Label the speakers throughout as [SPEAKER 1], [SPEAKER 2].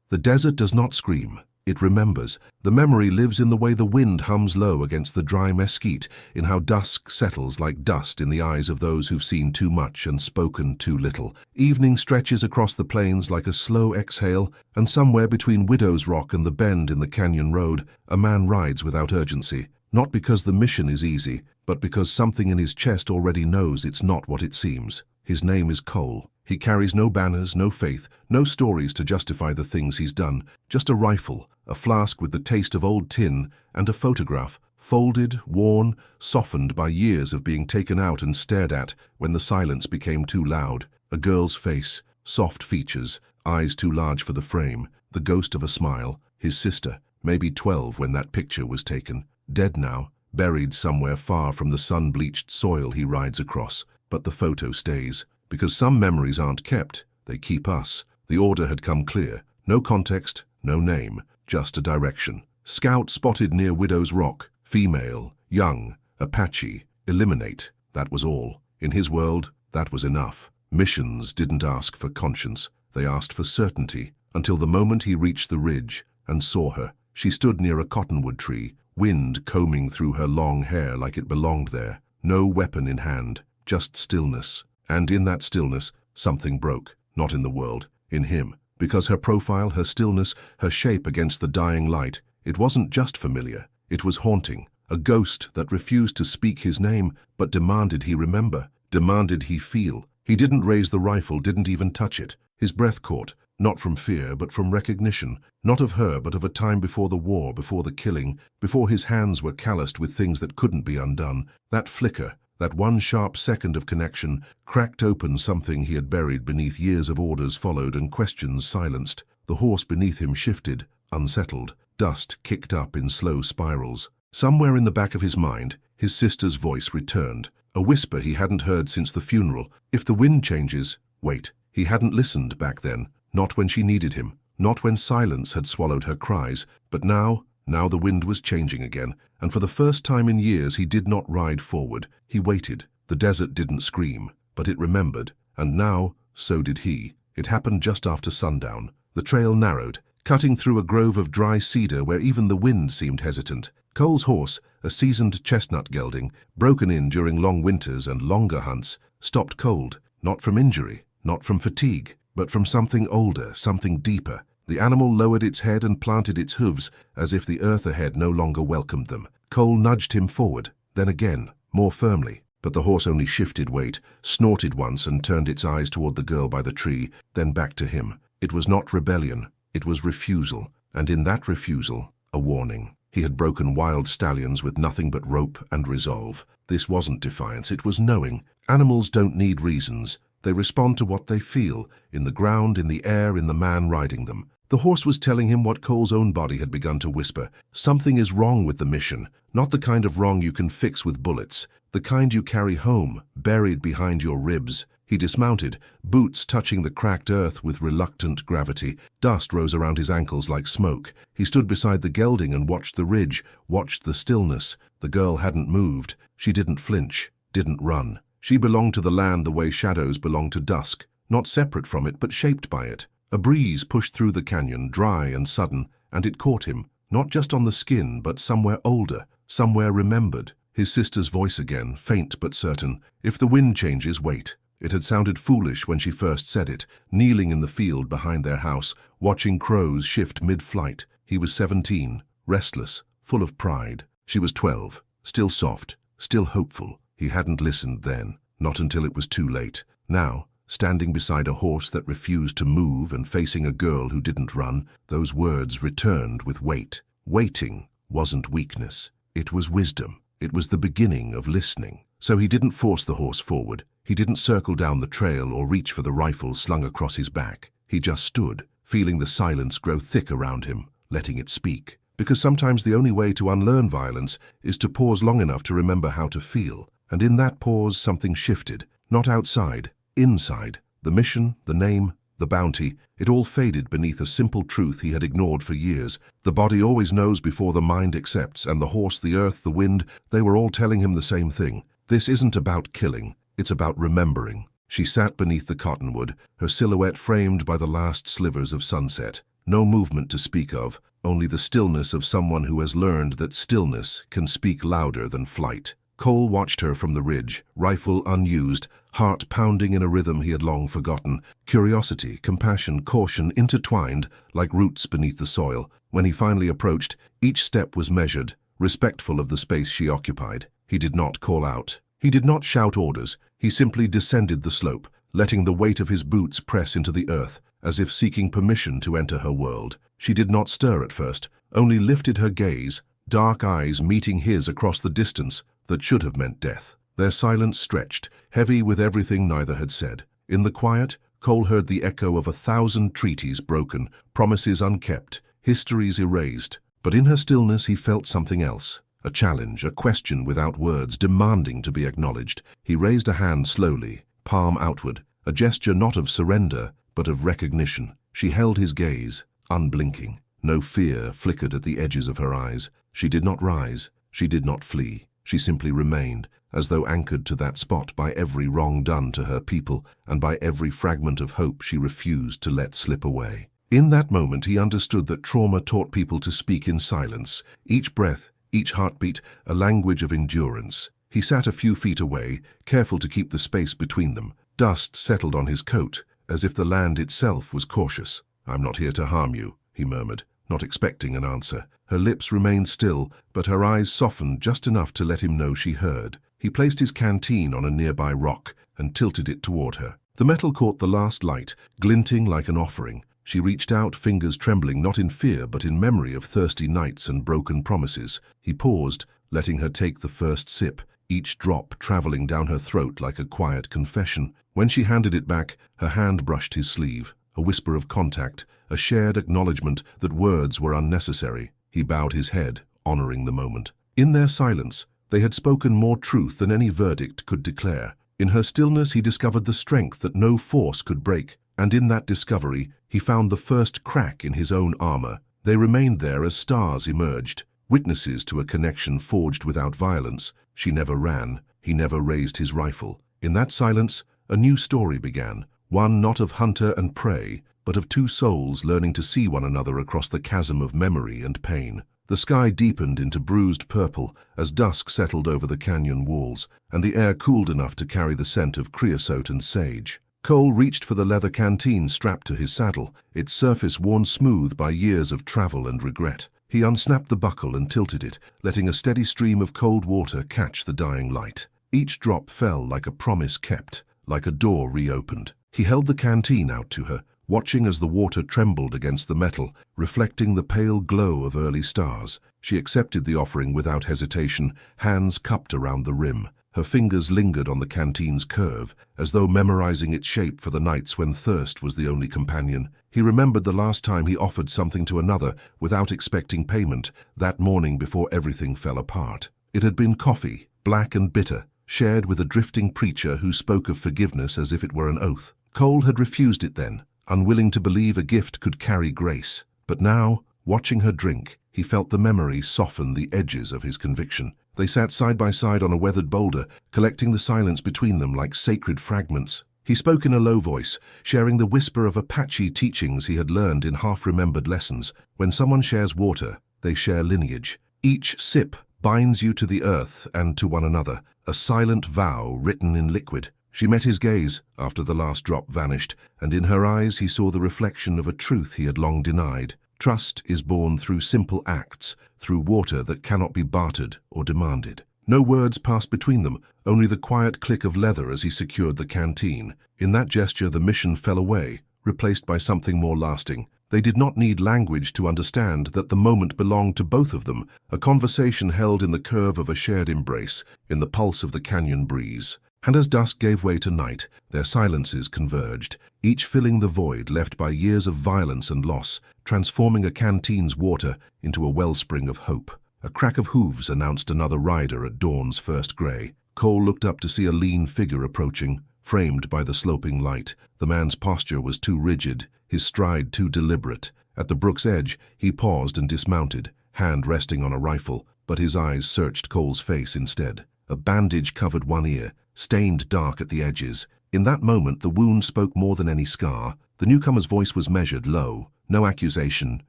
[SPEAKER 1] The desert does not scream. It remembers. The memory lives in the way the wind hums low against the dry mesquite, in how dusk settles like dust in the eyes of those who've seen too much and spoken too little. Evening stretches across the plains like a slow exhale, and somewhere between Widow's Rock and the bend in the canyon road, a man rides without urgency. Not because the mission is easy, but because something in his chest already knows it's not what it seems. His name is Cole. He carries no banners, no faith, no stories to justify the things he's done, just a rifle, a flask with the taste of old tin, and a photograph, folded, worn, softened by years of being taken out and stared at when the silence became too loud. A girl's face, soft features, eyes too large for the frame, the ghost of a smile. His sister, maybe 12 when that picture was taken, dead now, buried somewhere far from the sun-bleached soil he rides across. But the photo stays. Because some memories aren't kept, they keep us. The order had come clear. No context, no name, just a direction. Scout spotted near Widow's Rock. Female, young, Apache, eliminate. That was all. In his world, that was enough. Missions didn't ask for conscience. They asked for certainty, until the moment he reached the ridge and saw her. She stood near a cottonwood tree, wind combing through her long hair like it belonged there. No weapon in hand, just stillness. And in that stillness, something broke, not in the world, in him. Because her profile, her stillness, her shape against the dying light, it wasn't just familiar, it was haunting. A ghost that refused to speak his name, but demanded he remember, demanded he feel. He didn't raise the rifle, didn't even touch it. His breath caught, not from fear, but from recognition. Not of her, but of a time before the war, before the killing, before his hands were calloused with things that couldn't be undone. That flicker, that one sharp second of connection, cracked open something he had buried beneath years of orders followed and questions silenced. The horse beneath him shifted, unsettled. Dust kicked up in slow spirals. Somewhere in the back of his mind, his sister's voice returned. A whisper he hadn't heard since the funeral. If the wind changes, wait. He hadn't listened back then. Not when she needed him. Not when silence had swallowed her cries. But now the wind was changing again, and for the first time in years he did not ride forward. He waited. The desert didn't scream, but it remembered, and now, so did he. It happened just after sundown. The trail narrowed, cutting through a grove of dry cedar where even the wind seemed hesitant. Cole's horse, a seasoned chestnut gelding, broken in during long winters and longer hunts, stopped cold, not from injury, not from fatigue, but from something older, something deeper. The animal lowered its head and planted its hooves, as if the earth ahead no longer welcomed them. Cole nudged him forward, then again, more firmly. But the horse only shifted weight, snorted once and turned its eyes toward the girl by the tree, then back to him. It was not rebellion, it was refusal, and in that refusal, a warning. He had broken wild stallions with nothing but rope and resolve. This wasn't defiance, it was knowing. Animals don't need reasons. They respond to what they feel, in the ground, in the air, in the man riding them. The horse was telling him what Cole's own body had begun to whisper. Something is wrong with the mission, not the kind of wrong you can fix with bullets, the kind you carry home, buried behind your ribs. He dismounted, boots touching the cracked earth with reluctant gravity. Dust rose around his ankles like smoke. He stood beside the gelding and watched the ridge, watched the stillness. The girl hadn't moved. She didn't flinch, didn't run. She belonged to the land the way shadows belong to dusk, not separate from it but shaped by it. A breeze pushed through the canyon, dry and sudden, and it caught him, not just on the skin, but somewhere older, somewhere remembered. His sister's voice again, faint but certain. If the wind changes, wait. It had sounded foolish when she first said it, kneeling in the field behind their house, watching crows shift mid-flight. He was 17, restless, full of pride. She was 12, still soft, still hopeful. He hadn't listened then, not until it was too late. Now, standing beside a horse that refused to move and facing a girl who didn't run, those words returned with weight. Waiting wasn't weakness. It was wisdom. It was the beginning of listening. So he didn't force the horse forward. He didn't circle down the trail or reach for the rifle slung across his back. He just stood, feeling the silence grow thick around him, letting it speak. Because sometimes the only way to unlearn violence is to pause long enough to remember how to feel. And in that pause, something shifted. Not outside, inside. The mission, the name, the bounty, it all faded beneath a simple truth he had ignored for years. The body always knows before the mind accepts, and the horse, the earth, the wind, they were all telling him the same thing. This isn't about killing, it's about remembering. She sat beneath the cottonwood, her silhouette framed by the last slivers of sunset. No movement to speak of, only the stillness of someone who has learned that stillness can speak louder than flight. Cole watched her from the ridge, rifle unused, heart pounding in a rhythm he had long forgotten, curiosity, compassion, caution intertwined like roots beneath the soil. When he finally approached, each step was measured, respectful of the space she occupied. He did not call out. He did not shout orders. He simply descended the slope, letting the weight of his boots press into the earth, as if seeking permission to enter her world. She did not stir at first, only lifted her gaze, dark eyes meeting his across the distance that should have meant death. Their silence stretched, heavy with everything neither had said. In the quiet, Cole heard the echo of 1,000 treaties broken, promises unkept, histories erased. But in her stillness he felt something else. A challenge, a question without words, demanding to be acknowledged. He raised a hand slowly, palm outward, a gesture not of surrender, but of recognition. She held his gaze, unblinking. No fear flickered at the edges of her eyes. She did not rise. She did not flee. She simply remained, as though anchored to that spot by every wrong done to her people and by every fragment of hope she refused to let slip away. In that moment he understood that trauma taught people to speak in silence, each breath, each heartbeat, a language of endurance. He sat a few feet away, careful to keep the space between them. Dust settled on his coat, as if the land itself was cautious. "I'm not here to harm you," he murmured, not expecting an answer. Her lips remained still, but her eyes softened just enough to let him know she heard. He placed his canteen on a nearby rock and tilted it toward her. The metal caught the last light, glinting like an offering. She reached out, fingers trembling not in fear but in memory of thirsty nights and broken promises. He paused, letting her take the first sip, each drop traveling down her throat like a quiet confession. When she handed it back, her hand brushed his sleeve, a whisper of contact, a shared acknowledgement that words were unnecessary. He bowed his head, honoring the moment. In their silence, they had spoken more truth than any verdict could declare. In her stillness he discovered the strength that no force could break, and in that discovery he found the first crack in his own armor. They remained there as stars emerged, witnesses to a connection forged without violence. She never ran, he never raised his rifle. In that silence, a new story began, one not of hunter and prey, but of two souls learning to see one another across the chasm of memory and pain. The sky deepened into bruised purple as dusk settled over the canyon walls, and the air cooled enough to carry the scent of creosote and sage. Cole reached for the leather canteen strapped to his saddle, its surface worn smooth by years of travel and regret. He unsnapped the buckle and tilted it, letting a steady stream of cold water catch the dying light. Each drop fell like a promise kept, like a door reopened. He held the canteen out to her, watching as the water trembled against the metal, reflecting the pale glow of early stars. She accepted the offering without hesitation, hands cupped around the rim. Her fingers lingered on the canteen's curve, as though memorizing its shape for the nights when thirst was the only companion. He remembered the last time he offered something to another without expecting payment, that morning before everything fell apart. It had been coffee, black and bitter, shared with a drifting preacher who spoke of forgiveness as if it were an oath. Cole had refused it then, unwilling to believe a gift could carry grace. But now, watching her drink, he felt the memory soften the edges of his conviction. They sat side by side on a weathered boulder, collecting the silence between them like sacred fragments. He spoke in a low voice, sharing the whisper of Apache teachings he had learned in half-remembered lessons. When someone shares water, they share lineage. Each sip binds you to the earth and to one another, a silent vow written in liquid. She met his gaze after the last drop vanished, and in her eyes he saw the reflection of a truth he had long denied. Trust is born through simple acts, through water that cannot be bartered or demanded. No words passed between them, only the quiet click of leather as he secured the canteen. In that gesture the mission fell away, replaced by something more lasting. They did not need language to understand that the moment belonged to both of them, a conversation held in the curve of a shared embrace, in the pulse of the canyon breeze. And as dusk gave way to night, their silences converged, each filling the void left by years of violence and loss, transforming a canteen's water into a wellspring of hope. A crack of hooves announced another rider at dawn's first grey. Cole looked up to see a lean figure approaching, framed by the sloping light. The man's posture was too rigid, his stride too deliberate. At the brook's edge, he paused and dismounted, hand resting on a rifle, but his eyes searched Cole's face instead. A bandage covered one ear, stained dark at the edges. In that moment the wound spoke more than any scar. The newcomer's voice was measured, low. No accusation,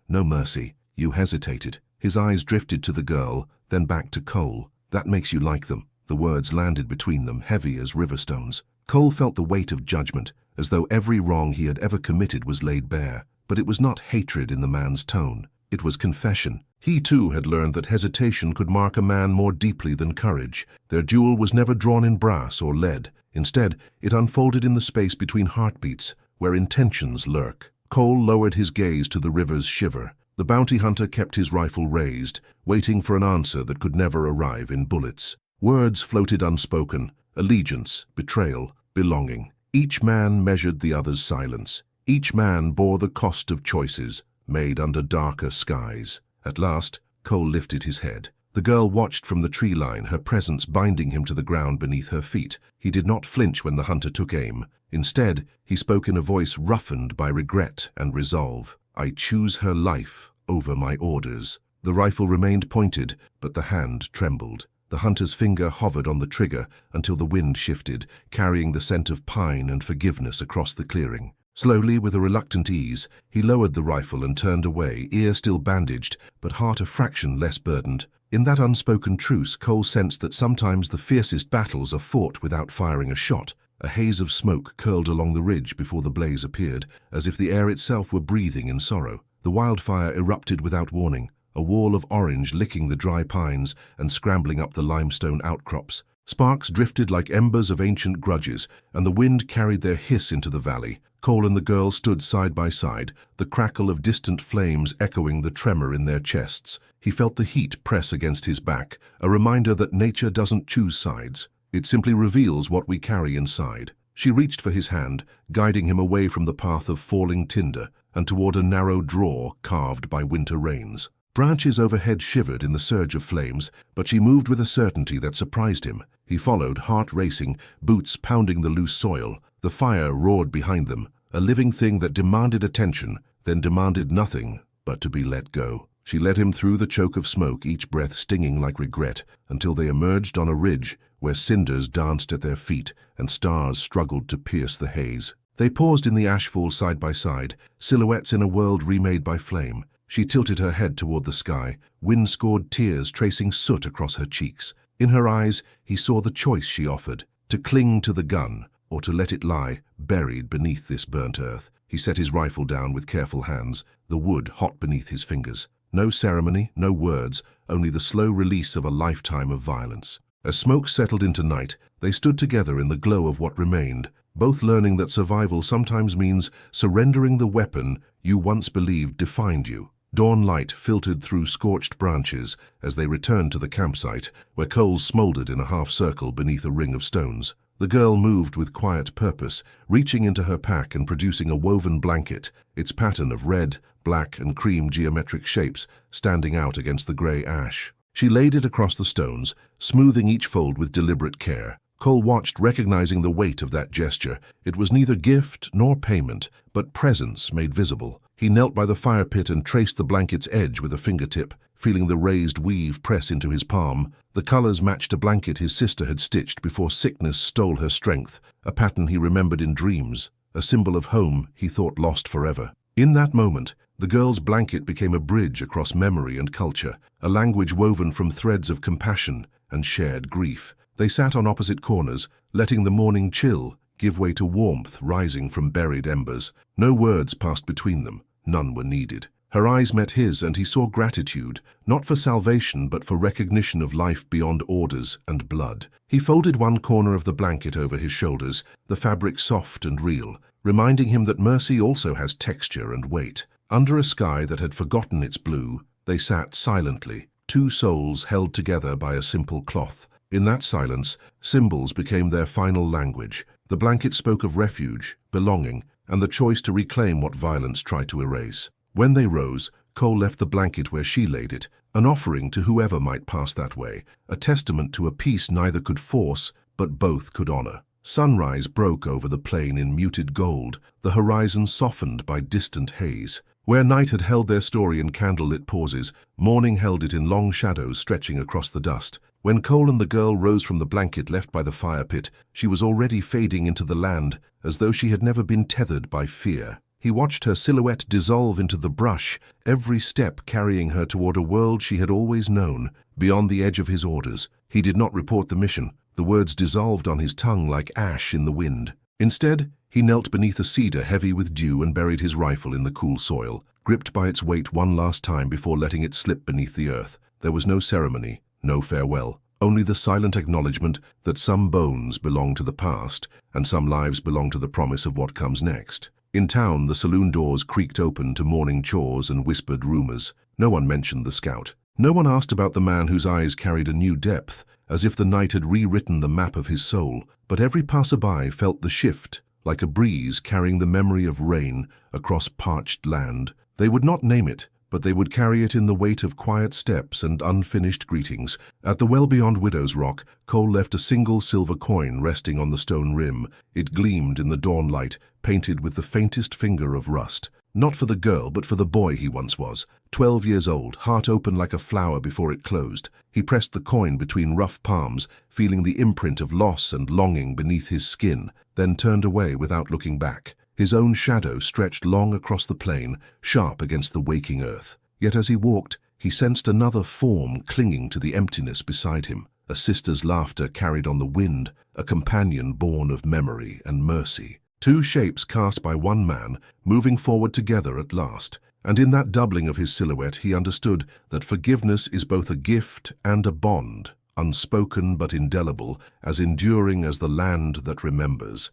[SPEAKER 1] no mercy. "You hesitated." His eyes drifted to the girl, then back to Cole. "That makes you like them." The words landed between them, heavy as river stones. Cole felt the weight of judgment, as though every wrong he had ever committed was laid bare. But it was not hatred in the man's tone. It was confession. He too had learned that hesitation could mark a man more deeply than courage. Their duel was never drawn in brass or lead. Instead, it unfolded in the space between heartbeats, where intentions lurk. Cole lowered his gaze to the river's shiver. The bounty hunter kept his rifle raised, waiting for an answer that could never arrive in bullets. Words floated unspoken: allegiance, betrayal, belonging. Each man measured the other's silence. Each man bore the cost of choices made under darker skies. At last, Cole lifted his head. The girl watched from the tree line, her presence binding him to the ground beneath her feet. He did not flinch when the hunter took aim. Instead, he spoke in a voice roughened by regret and resolve. "I choose her life over my orders." The rifle remained pointed, but the hand trembled. The hunter's finger hovered on the trigger until the wind shifted, carrying the scent of pine and forgiveness across the clearing. Slowly, with a reluctant ease, he lowered the rifle and turned away, ear still bandaged, but heart a fraction less burdened. In that unspoken truce, Cole sensed that sometimes the fiercest battles are fought without firing a shot. A haze of smoke curled along the ridge before the blaze appeared, as if the air itself were breathing in sorrow. The wildfire erupted without warning, a wall of orange licking the dry pines and scrambling up the limestone outcrops. Sparks drifted like embers of ancient grudges, and the wind carried their hiss into the valley. Cole and the girl stood side by side, the crackle of distant flames echoing the tremor in their chests. He felt the heat press against his back, a reminder that nature doesn't choose sides. It simply reveals what we carry inside. She reached for his hand, guiding him away from the path of falling tinder and toward a narrow draw carved by winter rains. Branches overhead shivered in the surge of flames, but she moved with a certainty that surprised him. He followed, heart racing, boots pounding the loose soil. The fire roared behind them, a living thing that demanded attention, then demanded nothing but to be let go. She led him through the choke of smoke, each breath stinging like regret, until they emerged on a ridge where cinders danced at their feet and stars struggled to pierce the haze. They paused in the ashfall side by side, silhouettes in a world remade by flame. She tilted her head toward the sky, wind-scored tears tracing soot across her cheeks. In her eyes, he saw the choice she offered: to cling to the gun, or to let it lie, buried beneath this burnt earth. He set his rifle down with careful hands, the wood hot beneath his fingers. No ceremony, no words, only the slow release of a lifetime of violence. As smoke settled into night, they stood together in the glow of what remained, both learning that survival sometimes means surrendering the weapon you once believed defined you. Dawn light filtered through scorched branches as they returned to the campsite, where coals smoldered in a half-circle beneath a ring of stones. The girl moved with quiet purpose, reaching into her pack and producing a woven blanket, its pattern of red, black, and cream geometric shapes standing out against the gray ash. She laid it across the stones, smoothing each fold with deliberate care. Cole watched, recognizing the weight of that gesture. It was neither gift nor payment, but presence made visible. He knelt by the fire pit and traced the blanket's edge with a fingertip, feeling the raised weave press into his palm. The colors matched a blanket his sister had stitched before sickness stole her strength, a pattern he remembered in dreams, a symbol of home he thought lost forever. In that moment, the girl's blanket became a bridge across memory and culture, a language woven from threads of compassion and shared grief. They sat on opposite corners, letting the morning chill give way to warmth rising from buried embers. No words passed between them. None were needed. Her eyes met his, and he saw gratitude, not for salvation but for recognition of life beyond orders and blood. He folded one corner of the blanket over his shoulders, the fabric soft and real, reminding him that mercy also has texture and weight. Under a sky that had forgotten its blue, they sat silently, two souls held together by a simple cloth. In that silence, symbols became their final language. The blanket spoke of refuge, belonging, and the choice to reclaim what violence tried to erase. When they rose, Cole left the blanket where she laid it, an offering to whoever might pass that way, a testament to a peace neither could force, but both could honor. Sunrise broke over the plain in muted gold, the horizon softened by distant haze. Where night had held their story in candlelit pauses, morning held it in long shadows stretching across the dust. When Cole and the girl rose from the blanket left by the fire pit, she was already fading into the land, as though she had never been tethered by fear. He watched her silhouette dissolve into the brush, every step carrying her toward a world she had always known, beyond the edge of his orders. He did not report the mission. The words dissolved on his tongue like ash in the wind. Instead, he knelt beneath a cedar heavy with dew and buried his rifle in the cool soil, gripped by its weight one last time before letting it slip beneath the earth. There was no ceremony, no farewell, only the silent acknowledgement that some bones belong to the past and some lives belong to the promise of what comes next. In town, the saloon doors creaked open to morning chores and whispered rumors. No one mentioned the scout. No one asked about the man whose eyes carried a new depth, as if the night had rewritten the map of his soul. But every passerby felt the shift, like a breeze carrying the memory of rain across parched land. They would not name it, but they would carry it in the weight of quiet steps and unfinished greetings. At the well beyond Widow's Rock, Cole left a single silver coin resting on the stone rim. It gleamed in the dawn light, painted with the faintest finger of rust. Not for the girl, but for the boy he once was. 12 years old, heart open like a flower before it closed. He pressed the coin between rough palms, feeling the imprint of loss and longing beneath his skin, then turned away without looking back. His own shadow stretched long across the plain, sharp against the waking earth. Yet as he walked, he sensed another form clinging to the emptiness beside him. A sister's laughter carried on the wind, a companion born of memory and mercy. Two shapes cast by one man, moving forward together at last. And in that doubling of his silhouette, he understood that forgiveness is both a gift and a bond, unspoken but indelible, as enduring as the land that remembers.